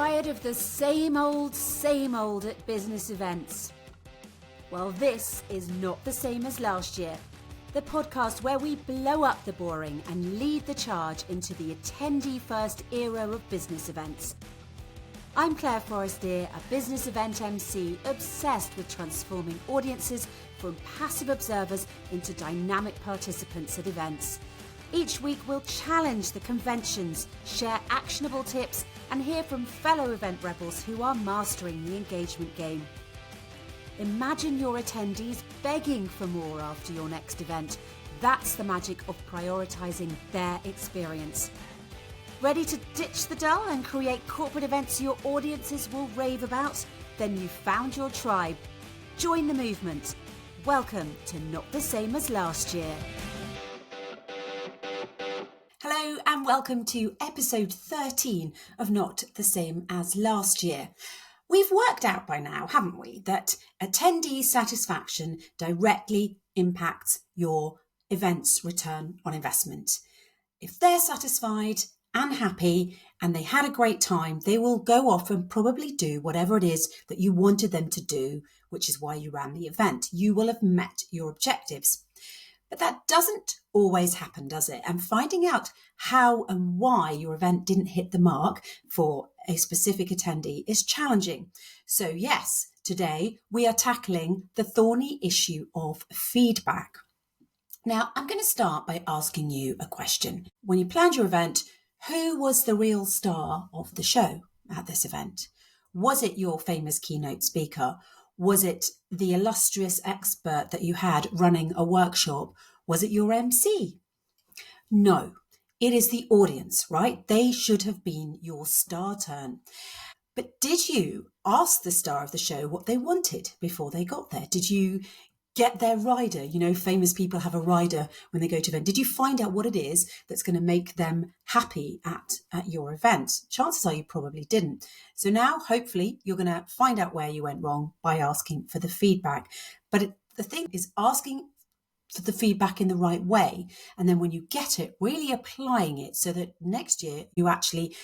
Tired of the same old at business events? Well, this is not the same as last year. The podcast where we blow up the boring and lead the charge into the attendee-first era of business events. I'm Clare Forestier, a business event MC obsessed with transforming audiences from passive observers into dynamic participants at events. Each week we'll challenge the conventions, share actionable tips, and hear from fellow event rebels who are mastering the engagement game. Imagine your attendees begging for more after your next event. That's the magic of prioritising their experience. Ready to ditch the dull and create corporate events your audiences will rave about? Then you've found your tribe. Join the movement. Welcome to Not the Same as Last Year. Hello and welcome to episode 13 of Not the Same as Last Year. We've worked out by now, haven't we, that attendee satisfaction directly impacts your event's return on investment. If they're satisfied and happy and they had a great time, they will go off and probably do whatever it is that you wanted them to do, which is why you ran the event. You will have met your objectives. But that doesn't always happen, does it? And finding out how and why your event didn't hit the mark for a specific attendee is challenging. So yes, today we are tackling the thorny issue of feedback. Now, I'm going to start by asking you a question. When you planned your event, who was the real star of the show at this event? Was it your famous keynote speaker? Was it the illustrious expert that you had running a workshop? Was it your MC? No, it is the audience, right? They should have been your star turn. But did you ask the star of the show what they wanted before they got there? Did you get their rider? You know, famous people have a rider when they go to an event. Did you find out what it is that's going to make them happy at your event? Chances are you probably didn't. So now, hopefully, you're going to find out where you went wrong by asking for the feedback. But the thing is asking for the feedback in the right way. And then when you get it, really applying it so that next year you actually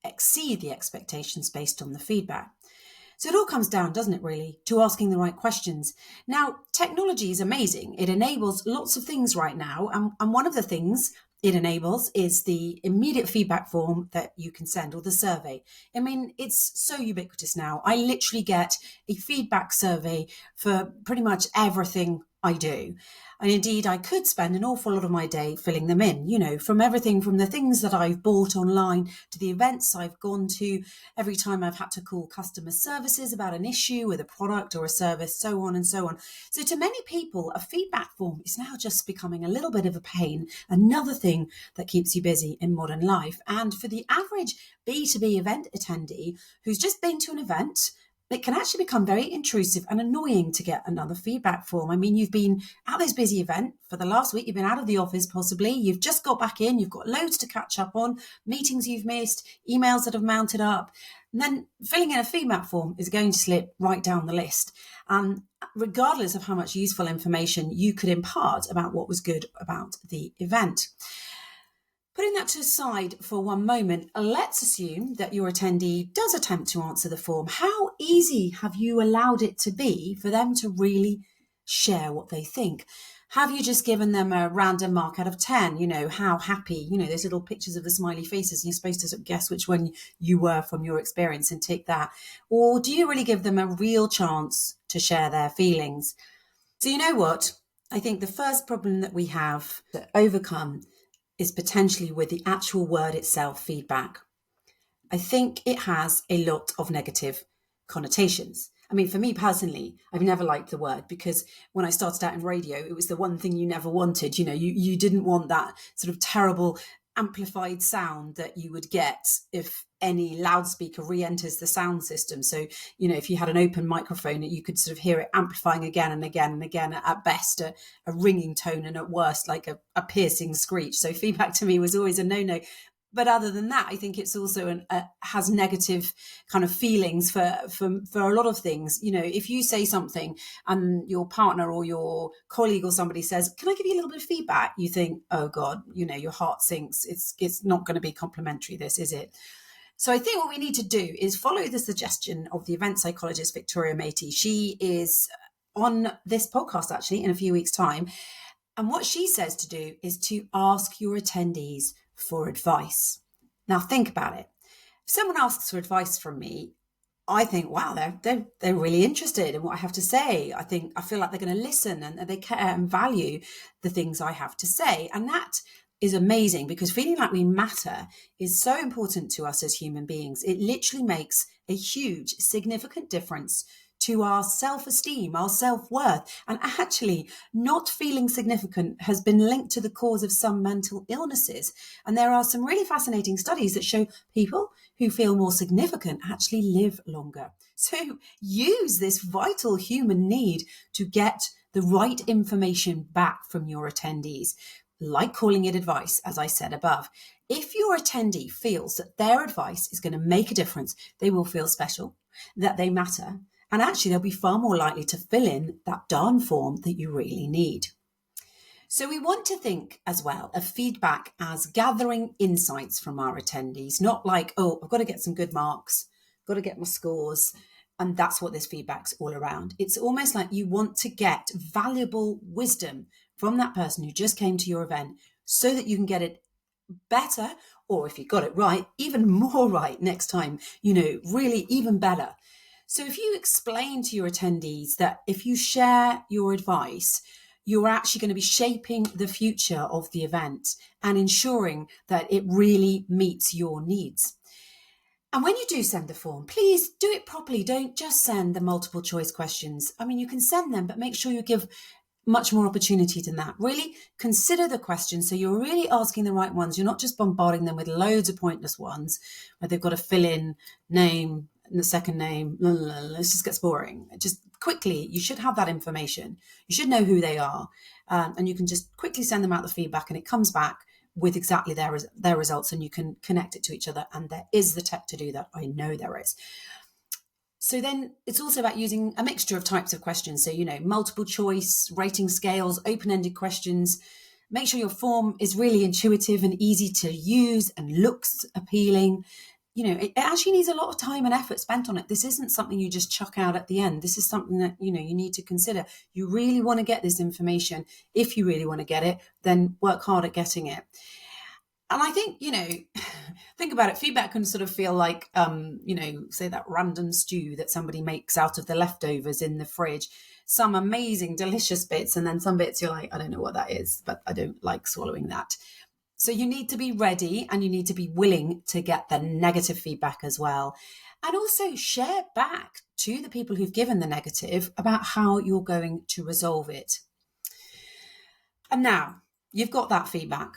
exceed the expectations based on the feedback. So it all comes down, doesn't it, really, to asking the right questions. Now, technology is amazing. It enables lots of things right now. And one of the things it enables is the immediate feedback form that you can send, or the survey. I mean, it's so ubiquitous now. I literally get a feedback survey for pretty much everything I do. And indeed, I could spend an awful lot of my day filling them in, you know, from everything from the things that I've bought online to the events I've gone to, every time I've had to call customer services about an issue with a product or a service, so on and so on. So to many people, a feedback form is now just becoming a little bit of a pain, another thing that keeps you busy in modern life. And for the average B2B event attendee who's just been to an event, it can actually become very intrusive and annoying to get another feedback form. I mean, you've been at this busy event for the last week, you've been out of the office possibly, you've just got back in, you've got loads to catch up on, meetings you've missed, emails that have mounted up, and then filling in a feedback form is going to slip right down the list. Regardless of how much useful information you could impart about what was good about the event. Putting that to the side for one moment, let's assume that your attendee does attempt to answer the form. How easy have you allowed it to be for them to really share what they think? Have you just given them a random mark out of 10? You know, how happy, you know, those little pictures of the smiley faces, and you're supposed to sort of guess which one you were from your experience and take that. Or do you really give them a real chance to share their feelings? So you know what? I think the first problem that we have to overcome is potentially with the actual word itself, feedback. I think it has a lot of negative connotations. I mean, for me personally, I've never liked the word because when I started out in radio, it was the one thing you never wanted. You know, you didn't want that sort of terrible amplified sound that you would get if any loudspeaker re-enters the sound system. So, you know, if you had an open microphone, you could sort of hear it amplifying again and again and again, at best a ringing tone, and at worst like a piercing screech. So feedback to me was always a no-no. But other than that, I think it's also has negative kind of feelings for a lot of things. You know, if you say something and your partner or your colleague or somebody says, "Can I give you a little bit of feedback?" You think, "Oh God," you know, your heart sinks. It's not going to be complimentary, this, is it? So I think what we need to do is follow the suggestion of the event psychologist Victoria Matey. She is on this podcast actually in a few weeks' time. And what she says to do is to ask your attendees for advice. Now think about it. If someone asks for advice from me, I think, wow, they're really interested in what I have to say. I feel like they're going to listen and they care and value the things I have to say. And that is amazing, because feeling like we matter is so important to us as human beings. It literally makes a huge, significant difference to our self-esteem, our self-worth. And actually, not feeling significant has been linked to the cause of some mental illnesses. And there are some really fascinating studies that show people who feel more significant actually live longer. So use this vital human need to get the right information back from your attendees, like calling it advice, as I said above. If your attendee feels that their advice is going to make a difference, they will feel special, that they matter, and actually they'll be far more likely to fill in that darn form that you really need. So we want to think as well of feedback as gathering insights from our attendees, not like, oh, I've got to get some good marks, got to get my scores, and that's what this feedback's all around. It's almost like you want to get valuable wisdom from that person who just came to your event so that you can get it better, or if you got it right, even more right next time, really even better. So if you explain to your attendees that if you share your advice, you're actually going to be shaping the future of the event and ensuring that it really meets your needs. And when you do send the form, please do it properly. Don't just send the multiple choice questions. I mean, you can send them, but make sure you give much more opportunity than that. Really consider the questions so you're really asking the right ones. You're not just bombarding them with loads of pointless ones where they've got to fill in name and the second name. It just gets boring. Just quickly, you should have that information. You should know who they are, and you can just quickly send them out the feedback, and it comes back with exactly their results, and you can connect it to each other. And there is the tech to do that. I know there is. So then it's also about using a mixture of types of questions. So, multiple choice, rating scales, open-ended questions. Make sure your form is really intuitive and easy to use and looks appealing. It actually needs a lot of time and effort spent on it. This isn't something you just chuck out at the end. This is something that, you need to consider. You really want to get this information. If you really want to get it, then work hard at getting it. And I think, think about it. Feedback can sort of feel like, say that random stew that somebody makes out of the leftovers in the fridge. Some amazing, delicious bits. And then some bits you're like, I don't know what that is, but I don't like swallowing that. So you need to be ready and you need to be willing to get the negative feedback as well. And also share back to the people who've given the negative about how you're going to resolve it. And now you've got that feedback,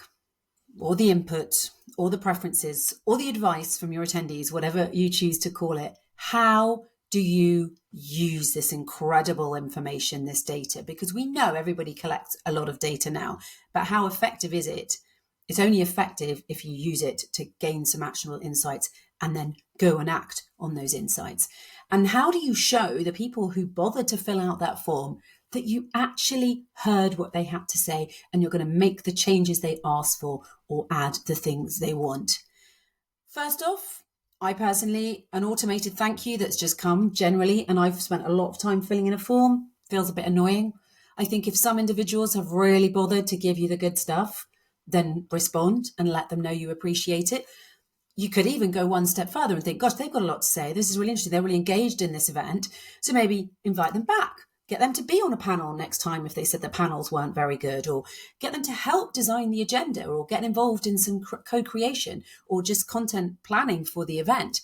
or the input, or the preferences, or the advice from your attendees, whatever you choose to call it. How do you use this incredible information, this data? Because we know everybody collects a lot of data now, but how effective is it? It's only effective if you use it to gain some actionable insights and then go and act on those insights. And how do you show the people who bothered to fill out that form that you actually heard what they had to say and you're going to make the changes they asked for or add the things they want? First off, I personally, an automated thank you that's just come generally, and I've spent a lot of time filling in a form, feels a bit annoying. I think if some individuals have really bothered to give you the good stuff, then respond and let them know you appreciate it. You could even go one step further and think, gosh, they've got a lot to say. This is really interesting. They're really engaged in this event. So maybe invite them back. Get them to be on a panel next time if they said the panels weren't very good, or get them to help design the agenda, or get involved in some co-creation or just content planning for the event.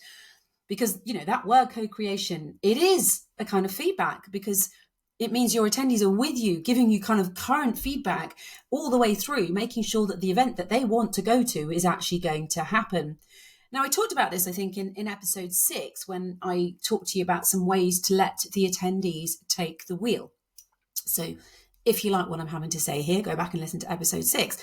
Because, that word co-creation, it is a kind of feedback, because it means your attendees are with you, giving you kind of current feedback all the way through, making sure that the event that they want to go to is actually going to happen. Now, I talked about this, I think, in episode 6, when I talked to you about some ways to let the attendees take the wheel. So if you like what I'm having to say here, go back and listen to episode 6.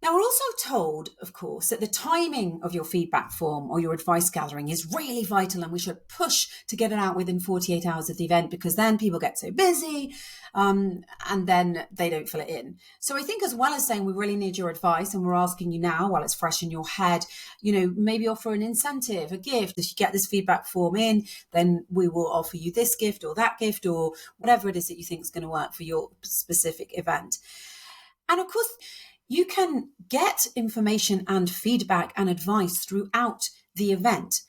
Now, we're also told, of course, that the timing of your feedback form or your advice gathering is really vital, and we should push to get it out within 48 hours of the event, because then people get so busy and then they don't fill it in. So I think, as well as saying we really need your advice and we're asking you now while it's fresh in your head, maybe offer an incentive, a gift. If you get this feedback form in, then we will offer you this gift or that gift or whatever it is that you think is going to work for your specific event. And of course, you can get information and feedback and advice throughout the event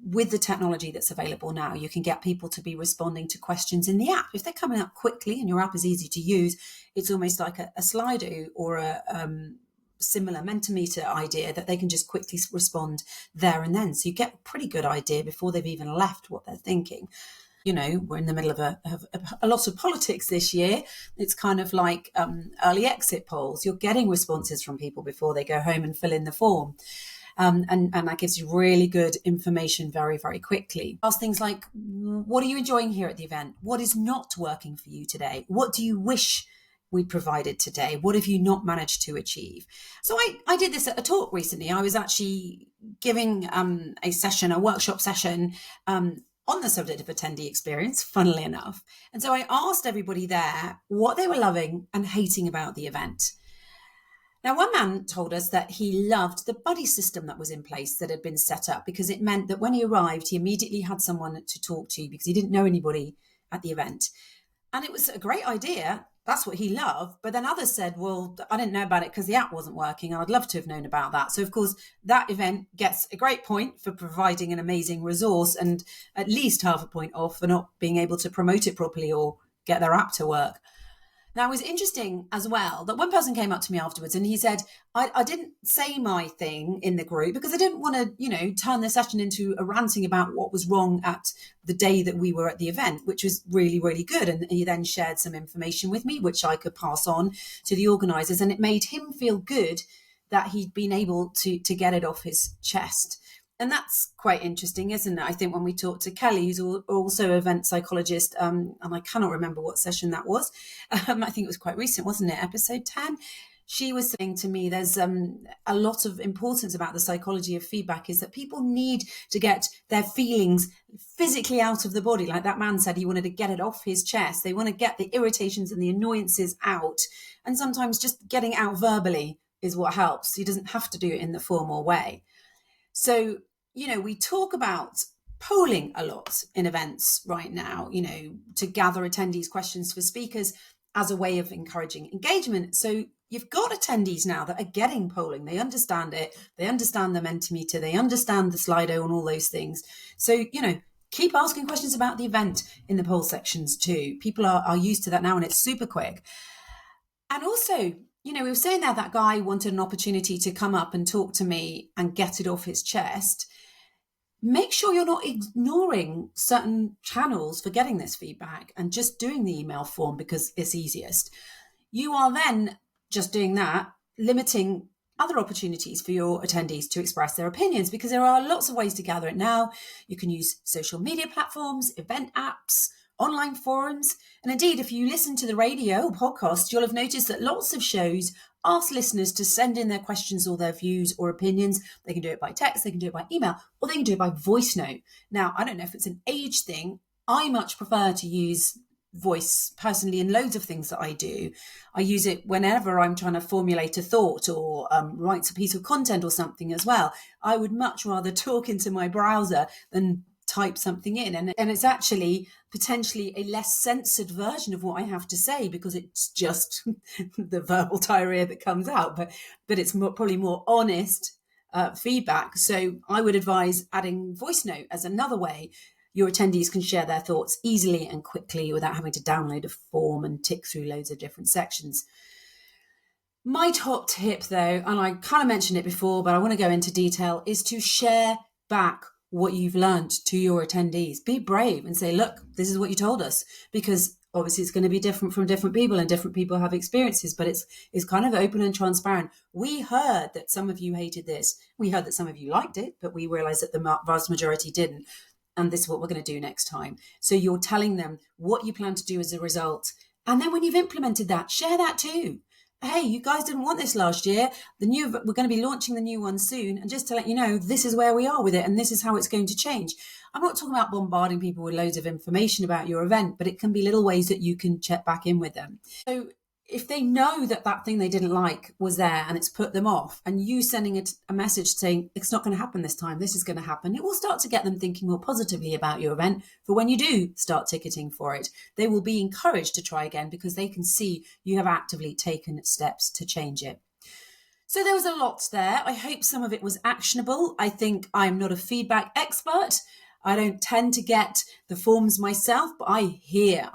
with the technology that's available now. You can get people to be responding to questions in the app. If they're coming up quickly and your app is easy to use, it's almost like a Slido or a similar Mentimeter idea that they can just quickly respond there and then. So you get a pretty good idea before they've even left what they're thinking. We're in the middle of a lot of politics this year. It's kind of like early exit polls. You're getting responses from people before they go home and fill in the form. And that gives you really good information very, very quickly. Ask things like, what are you enjoying here at the event? What is not working for you today? What do you wish we provided today? What have you not managed to achieve? So I did this at a talk recently. I was actually giving a workshop session on the subject of attendee experience, funnily enough. And so I asked everybody there what they were loving and hating about the event. Now, one man told us that he loved the buddy system that was in place that had been set up, because it meant that when he arrived, he immediately had someone to talk to because he didn't know anybody at the event. And it was a great idea. That's what he loved. But then others said, well, I didn't know about it because the app wasn't working. I'd love to have known about that. So, of course, that event gets a great point for providing an amazing resource, and at least half a point off for not being able to promote it properly or get their app to work. Now, it was interesting as well that one person came up to me afterwards and he said, I didn't say my thing in the group because I didn't want to, turn the session into a ranting about what was wrong at the day that we were at the event, which was really, really good. And he then shared some information with me, which I could pass on to the organisers. And it made him feel good that he'd been able to get it off his chest. And that's quite interesting, isn't it? I think when we talked to Kelly, who's also an event psychologist, and I cannot remember what session that was. I think it was quite recent, wasn't it? Episode 10. She was saying to me, there's a lot of importance about the psychology of feedback is that people need to get their feelings physically out of the body. Like that man said, he wanted to get it off his chest. They want to get the irritations and the annoyances out. And sometimes just getting out verbally is what helps. He doesn't have to do it in the formal way. So, we talk about polling a lot in events right now, to gather attendees' questions for speakers as a way of encouraging engagement. So you've got attendees now that are getting polling. They understand it. They understand the Mentimeter. They understand the Slido and all those things. So, keep asking questions about the event in the poll sections too. People are used to that now, and it's super quick. And also, we were saying that guy wanted an opportunity to come up and talk to me and get it off his chest. Make sure you're not ignoring certain channels for getting this feedback and just doing the email form because it's easiest. You are then just doing that, limiting other opportunities for your attendees to express their opinions, because there are lots of ways to gather it now. You can use social media platforms, event apps, online forums. And indeed, if you listen to the radio or podcast, you'll have noticed that lots of shows ask listeners to send in their questions or their views or opinions. They can do it by text, they can do it by email, or they can do it by voice note. Now, I don't know if it's an age thing. I much prefer to use voice personally in loads of things that I do. I use it whenever I'm trying to formulate a thought or write a piece of content or something as well. I would much rather talk into my browser than type something in, and it's actually potentially a less censored version of what I have to say because it's just the verbal diarrhea that comes out, but it's probably more honest feedback. So I would advise adding voice note as another way your attendees can share their thoughts easily and quickly without having to download a form and tick through loads of different sections. My top tip though, and I kind of mentioned it before, but I want to go into detail, is to share back what you've learned to your attendees. Be brave and say, look, this is what you told us, because obviously it's going to be different from different people and different people have experiences, but it's kind of open and transparent. We heard that some of you hated this. We heard that some of you liked it, but we realized that the vast majority didn't. And this is what we're going to do next time. So you're telling them what you plan to do as a result. And then when you've implemented that, share that too. hey, you guys didn't want this last year. We're going to be launching the new one soon. And just to let you know, this is where we are with it and this is how it's going to change. I'm not talking about bombarding people with loads of information about your event, but it can be little ways that you can check back in with them. So if they know that thing they didn't like was there and it's put them off, and you sending a message saying it's not going to happen this time, this is going to happen, it will start to get them thinking more positively about your event for when you do start ticketing for it. They will be encouraged to try again because they can see you have actively taken steps to change it. So there was a lot there. I hope some of it was actionable. I think I'm not a feedback expert. I don't tend to get the forms myself, but I hear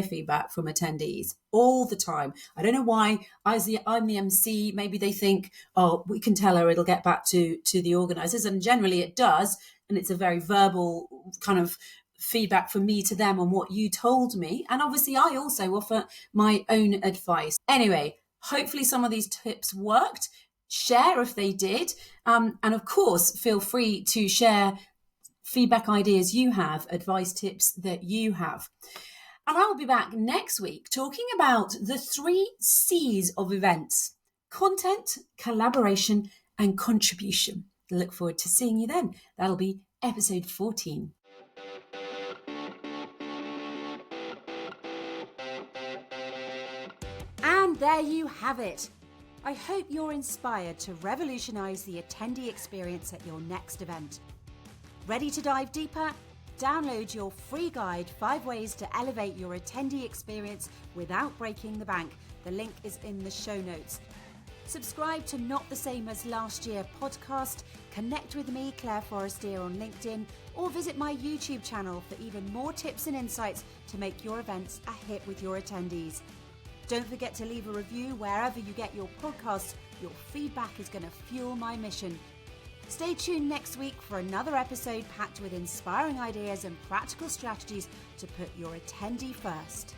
feedback from attendees all the time. I don't know why. I'm the MC. Maybe they think, oh, we can tell her it'll get back to the organisers. And generally it does. And it's a very verbal kind of feedback from me to them on what you told me. And obviously I also offer my own advice. Anyway, hopefully some of these tips worked. Share if they did. And of course, feel free to share feedback ideas you have, advice tips that you have. And I will be back next week talking about the 3 C's of events: content, collaboration, and contribution. I look forward to seeing you then. That'll be episode 14. And there you have it. I hope you're inspired to revolutionize the attendee experience at your next event. Ready to dive deeper? Download your free guide, 5 ways to elevate your attendee experience without breaking the bank. The link is in the show notes. Subscribe to Not the Same as Last Year podcast, connect with me, Clare Forestier, on LinkedIn, or visit my YouTube channel for even more tips and insights to make your events a hit with your attendees. Don't forget to leave a review wherever you get your podcasts. Your feedback is going to fuel my mission. Stay tuned next week for another episode packed with inspiring ideas and practical strategies to put your attendee first.